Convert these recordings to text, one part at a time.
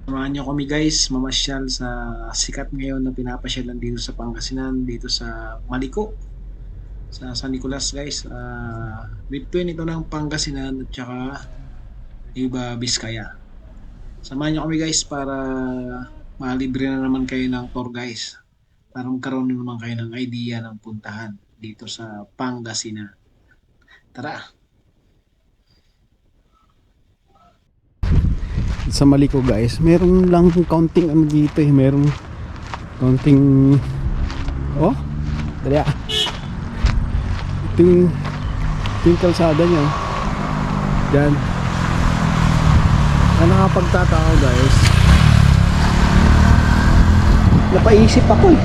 Samahan niyo kami guys, mamasyal sa sikat ngayon na pinapasyalan dito sa Pangasinan, dito sa Maliko, sa San Nicolas guys. Between ito ng Pangasinan at saka Iba Vizcaya. Samahan niyo kami guys para malibre na naman kayo ng tour guys. Para magkaroon na naman kayo ng idea ng puntahan dito sa Pangasinan. Tara! Sa Maliko guys, meron lang counting ano dito meron counting dali ito yung kalsada niya dyan. Ang nakapagtataka guys, napaisip ako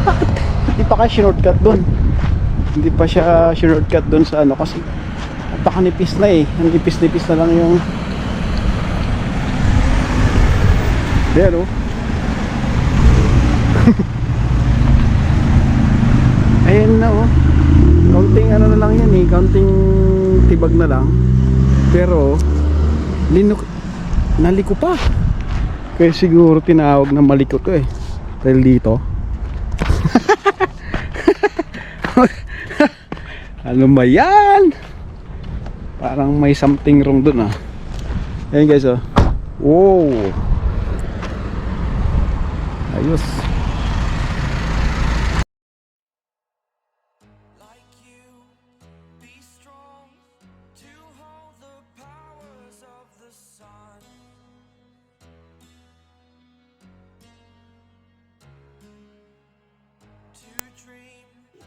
bakit hindi pa ka shortcut doon, hindi pa siya shortcut doon sa ano, kasi napakanipis na ang nipis na lang yung there ayun na counting ano na lang yan counting tibag na lang, pero naliko pa, kaya siguro tinawag na Maliko to dahil dito ano ba yan, parang may something wrong dun ayun guys wow, ayos.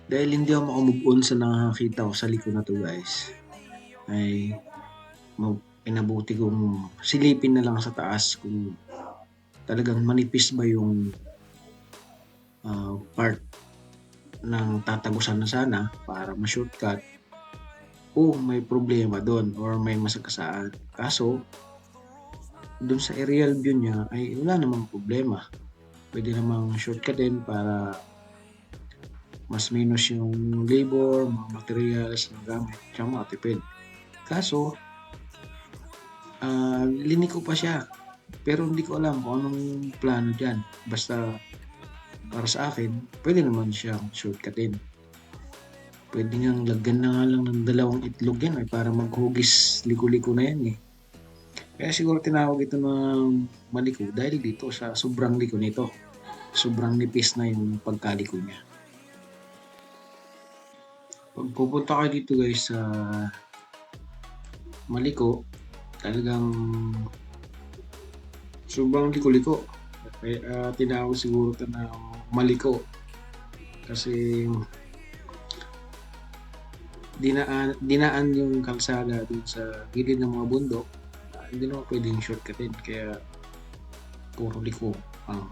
Dahil hindi ako makamove on sa nakakita ko sa liko na to guys, ay pinabuti kong silipin na lang sa taas kung talagang manipis ba yung part ng tatagusan na sana para ma-shortcut o may problema doon or may masagasaan. Kaso doon sa aerial view niya ay wala namang problema. Pwede namang shortcut din para mas minus yung labor, mga materials na gamit, tsaka matipid. Kaso liniko pa siya, pero hindi ko alam kung anong plano dyan. Basta para sa akin, pwede naman siyang shortcutin. Pwede niyang lagyan na nga lang ng 2 itlog yan para maghugis liko-liko na yan Kaya siguro tinawag ito ng Maliko dahil dito sa sobrang liko nito. Sobrang nipis na yung pagkaliko niya. Pag pupunta kayo dito guys sa Maliko, talagang sobrang liko-liko. Kaya tinawag siguro ito na Maliko. Kasi dinaan yung kalsada dun sa gilid ng mga bundok. Hindi naman pwedeng shortcutin, kaya puro liko ang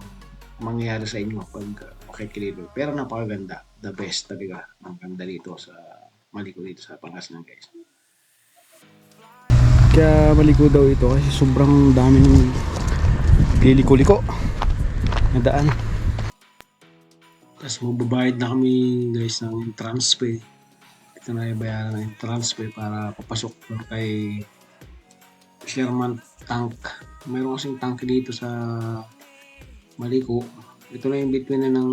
mangyayari sa inyo pag makikilito. Pero napakaganda, the best talaga. Ang ganda dito sa Maliko dito sa Pangasinan guys. Kaya Maliko daw ito kasi sobrang dami ng liliko-liko na daan. Tapos magbabayad na kami guys ng entrance fee. Ito na yung bayaran ng entrance fee para papasok kay Sherman Tank. Mayroon kasing tank dito sa Maliko. Ito na yung between na ng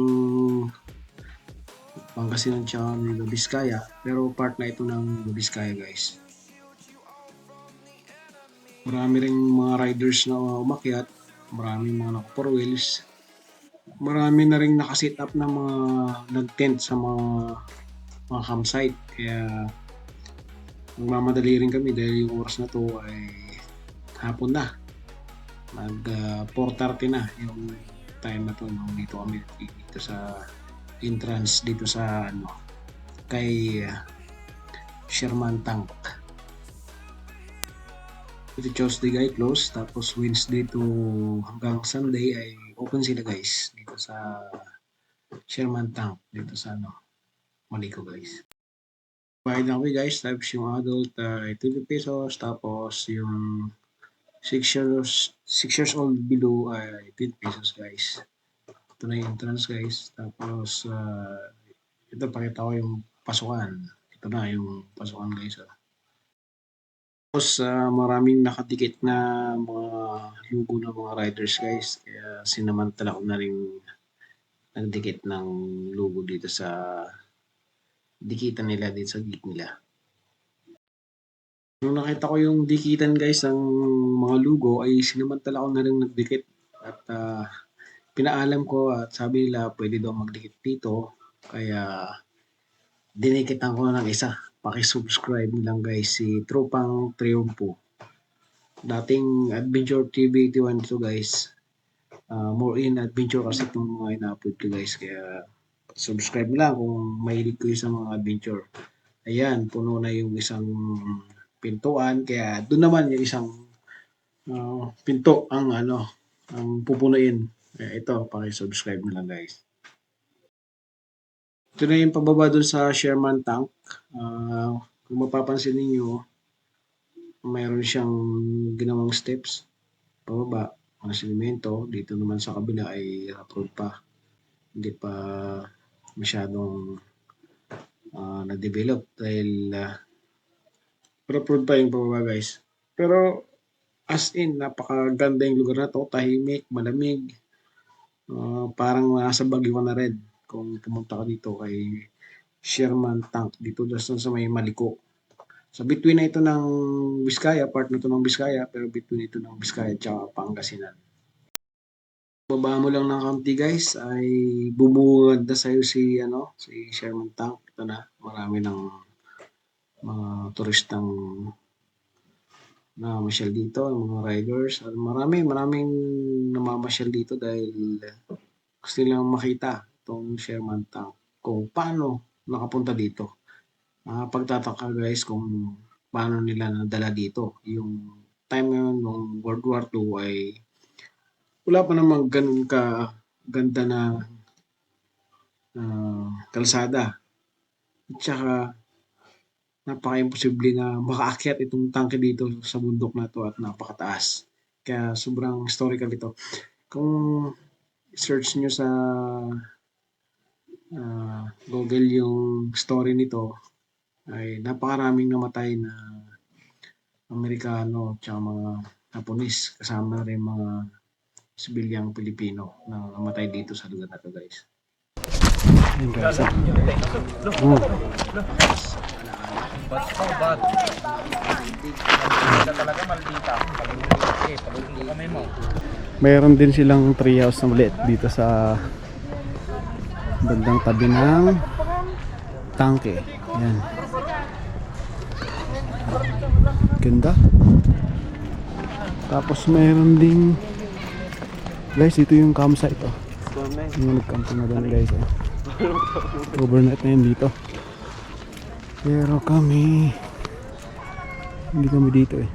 Pangasinan tsaka Nueva Vizcaya. Pero part na ito ng Nueva Vizcaya guys. Marami ring mga riders na umakyat. Marami mga naka 4 wheels. Marami na ring nakasit up na mga nag-tent sa mga campsite. Kaya magmamadali rin kami dahil yung oras na to ay hapon na. Mag 4:30 na yung time na to nung dito kami dito sa entrance dito sa kay Sherman Tank. Ito Tuesday guys close, tapos Wednesday to hanggang Sunday ay open sila guys dito sa Sherman Tank dito sa Maliko guys. Bayad na kami guys, tapos yung adult ay 20 pesos, tapos yung 6 years old below ay 10 pesos guys. Ito na yung entrance guys. Tapos ito pakita ko yung pasukan. Ito na yung pasukan guys. Tapos maraming nakadikit na mga logo ng mga riders guys. Kaya sinamantala ko na rin nagdikit ng logo dito sa dikitan nila dito sa gate nila. Nung nakita ko yung dikitan guys ng mga logo ay sinamantala ko na rin nagdikit at pinaalam ko at sabi nila pwede daw magdikit dito. Kaya dinikitan ko na ng isa. Paki-subscribe lang guys si Tropang Triumpo. Dating Adventure TV 81 to guys. More in adventure kasi itong mga ina-upload ko guys. Kaya subscribe lang kung mahilig ko sa mga adventure. Ayan, puno na yung isang pintuan. Kaya doon naman yung isang pinto ang pupunuin. Kaya ito, paki-subscribe na lang guys. Ito na yung pababa dun sa Sherman Tank. Kung mapapansin ninyo, mayroon siyang ginawang steps pababa, mga simento. Dito naman sa kabila ay rough road pa. Hindi pa masyadong na-develop dahil rough road pa yung pababa guys. Pero as in, napakaganda yung lugar na to. Tahimik, malamig. Parang nasa Baguio ka na rin kung pumunta ka dito kay Sherman Tank. Dito sa may Maliko. So between na ito ng Biskaya, part na ito ng Biskaya, pero between ito ng Biskaya at Pangasinan. Baba mo lang ng kaunti guys, ay bubungad na sa'yo si Sherman Tank. Ito na, marami ng mga turistang namamasyal dito, mga riders. At maraming namamasyal dito dahil gusto nilang makita itong Sherman Tank kung paano nakapunta dito. Pagtataka guys kung paano nila nadala dito. Yung time ngayon nung World War II ay wala pa namang ganun ka ganda na kalsada. At saka napaka-imposible na makaakyat itong tangke dito sa bundok na to at napakataas. Kaya sobrang historical ito. Kung search nyo sa Google yung story nito, ay napakaraming namatay na Amerikano at mga Japanese, kasama na rin mga sibilyang Pilipino na namatay dito sa lugar na to guys. Ayun guys. Mayroon din silang treehouse na maliit dito sa bandang tabi ng tangke. Yan. Ganda. Tapos mayroon ding guys, ito yung campsite oh. Yung nagkampo na doon guys oh. Overnight na yun dito. Pero kami hindi kami dito eh.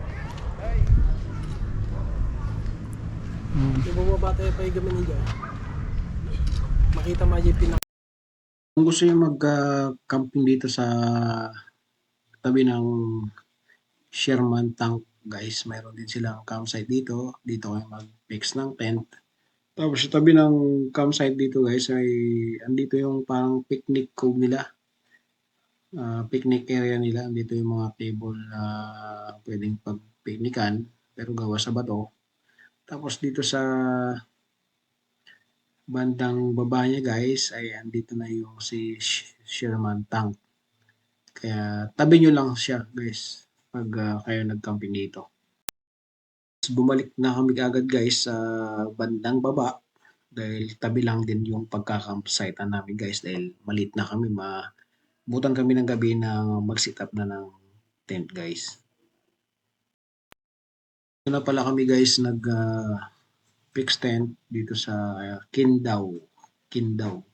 Bumaba tayo pa yung gamin niya. Makita mo yung pinaka. Kung gusto nyo mag-camping dito sa tabi ng Sherman Tank guys, mayroon din silang campsite dito. Dito kayo mag-fix ng tent. Tapos sa tabi ng campsite dito guys ay andito yung parang picnic cove nila. Picnic area nila. Andito yung mga table na pwedeng pag-picnican pero gawa sa bato. Tapos dito sa bandang baba niya guys ay andito na yung si Sherman Tank. Kaya tabi nyo lang siya guys pag kayo nag-camping dito. Bumalik na kami agad guys sa bandang baba dahil tabi lang din yung pagka-campsite namin guys dahil malit na kami, butan kami ng gabi na mag-sit up na ng tent guys. Ito na pala kami guys fix tent dito sa Kindaw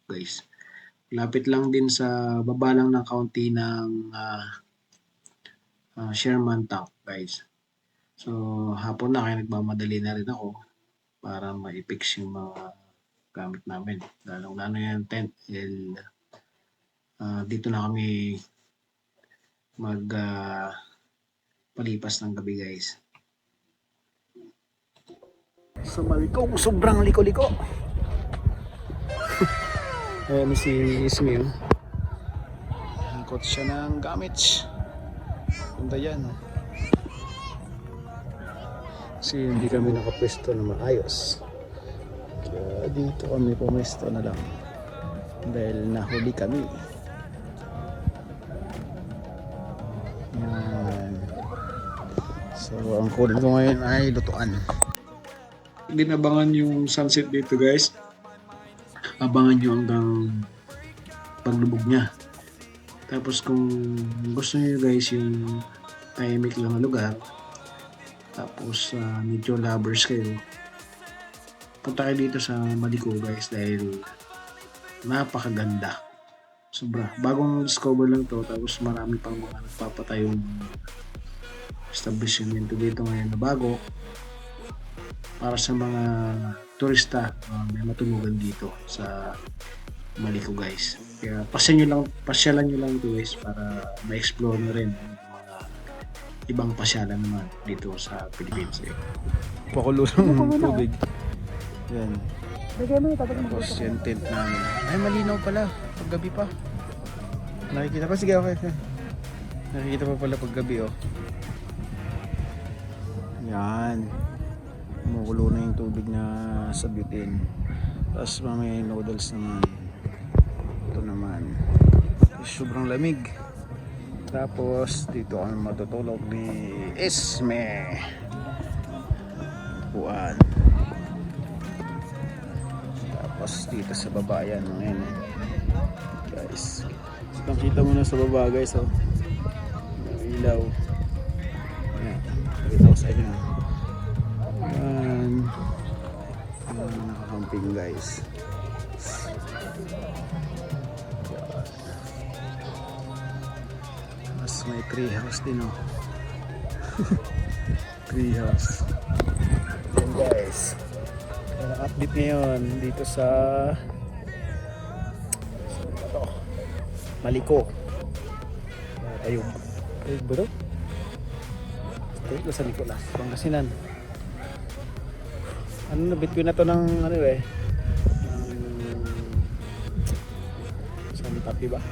guys. Lapit lang din sa baba lang ng kaunti ng Sherman Tank guys. So hapon na kaya nagmamadali na rin ako para ma-fix yung mga gamit namin. Lalong lalo yung tent dahil dito na kami palipas ng gabi guys. Sa Maliko, sobrang liko-liko. Ayan si Ismail. Angkot siya ng gamits. Ganda yan. Kasi hindi kami nakapwesto na maayos. Kaya dito kami pumwesto na lang. Dahil nahuli kami. Yan. So ang kunin ko ngayon ay lutuan. Dinabangan yung sunset dito guys. Abangan nyo hanggang paglubog niya. Tapos kung gusto niyo guys yung tahimik lang na lugar, tapos medyo lovers kayo, punta kayo dito sa Maliko guys dahil napakaganda. Sobra. Bagong discover lang to, tapos marami pang mga nagpapatayong establishment dito ngayon na bago para sa mga turista may matunugan dito sa Maliko guys. Kaya pasyalan nyo lang ito guys para ma-explore nyo rin yung mga ibang pasyalan naman dito sa Philippines. Pakulo ng tubig. Yan. Lagay mo yung tatagin mo. Tapos yung tent namin. Ay, malinaw pala. Paggabi pa. Nakikita pa. Sige, okay. Nakikita pa pala paggabi, oh. Yan. Kumukulo na yung tubig na sa butane. Tapos mamaya yung noodles naman. Ito naman. Sobrang lamig. Tapos dito kami matutulog ni Esme. Buwan. Tapos dito sa baba yan ngayon, guys. Nakita mo na sa baba guys, oh. May ilaw. Ayan. Nakita ko sa inyo. Ayan. Ayan, nakakamping guys. Tapos may tree house din, oh. Tree house. Ayan guys. Update ngayon dito sa Maliko. Ayun. Ayun ba ito? Ito sa Nicolas, Pangasinan. Ano na, between na to ng ano eh, Santa Fe ba?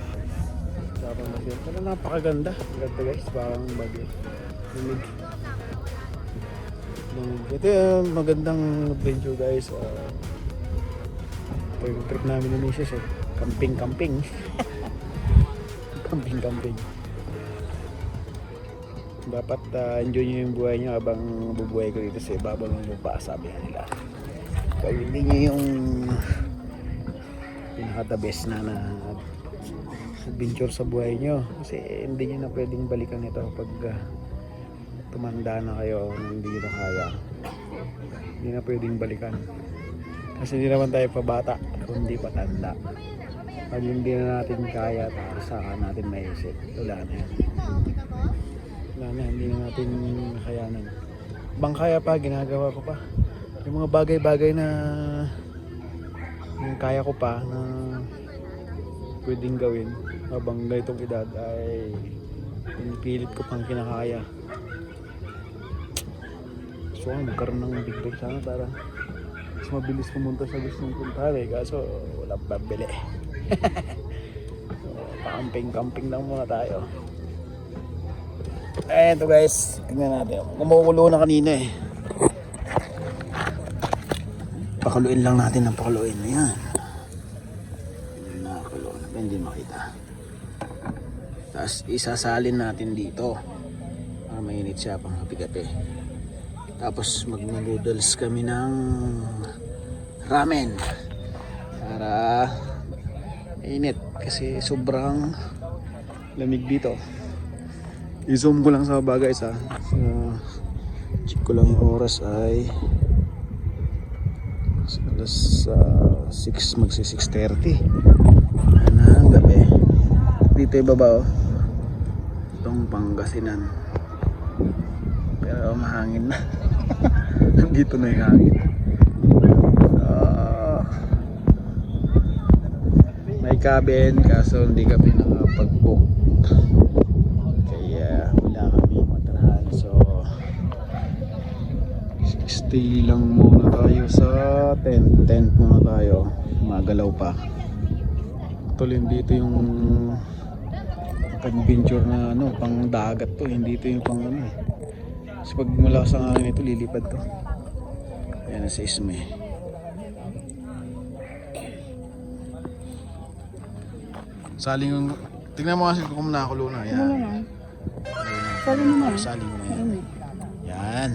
Sa Pangasinan. Pero napakaganda. Ganda guys, parang bagay. Lumig. Ito yung magandang adventure guys. Ito yung trip namin ni Mrs. eh. Camping. Camping. Dapat enjoy nyo yung buhay nyo habang bubuhay ko dito sa ibabaw ng lupa, sabi nila. Kaya hindi nyo yung pinaka the best na adventure sa buhay nyo. Kasi hindi nyo na pwedeng balikan ito pag tumanda na kayo, hindi nyo na kaya. Hindi na pwedeng balikan. Kasi hindi naman tayo pa bata, kundi patanda. Pag hindi na natin kaya, saka natin maisip. Wala na yan. Wala na, hindi na natin kayanan. Bang kaya pa, ginagawa ko pa. Yung mga bagay-bagay na yung kaya ko pa na pwedeng gawin habang ganitong edad ay pinipilit ko pang kinakaya. So magkaroon ng big break sana para mas mabilis pumunta sa gustong puntahan eh, kaso walang pabili. So, camping lang muna tayo. Ayan to guys, tignan natin. Kumukulo na kanina eh. Pakaluin lang natin ng pakaluin. Ayan. Nakakulo na, hindi makita. Tapos isasalin natin dito para mainit siya pang kape-kape. Tapos mag-noodles kami ng ramen para init kasi sobrang lamig dito. I-zoom ko lang sa baba guys ha. Check ko lang yung oras ay alas 6 magsi 6:30 na gabi. Dito yung baba oh. Itong Pangasinan. Pero mahangin na. Dito na yung hangin. May cabin kaso hindi kami nakapag-book. Kaya wala kami matirahan. So stay lang muna tayo sa tent muna tayo. Magalaw pa. Tuloy dito yung adventure na ano, pang dagat to. Hindi ito yung pang ano eh. Kasi pag malakas ang hangin ito, lilipad to. Ayan na sa Isme. Saling yung... Tingnan mo kasi kung nakakulo na. Ayan. Ano na? Sabi mo na. Saling mo na yan. Yan.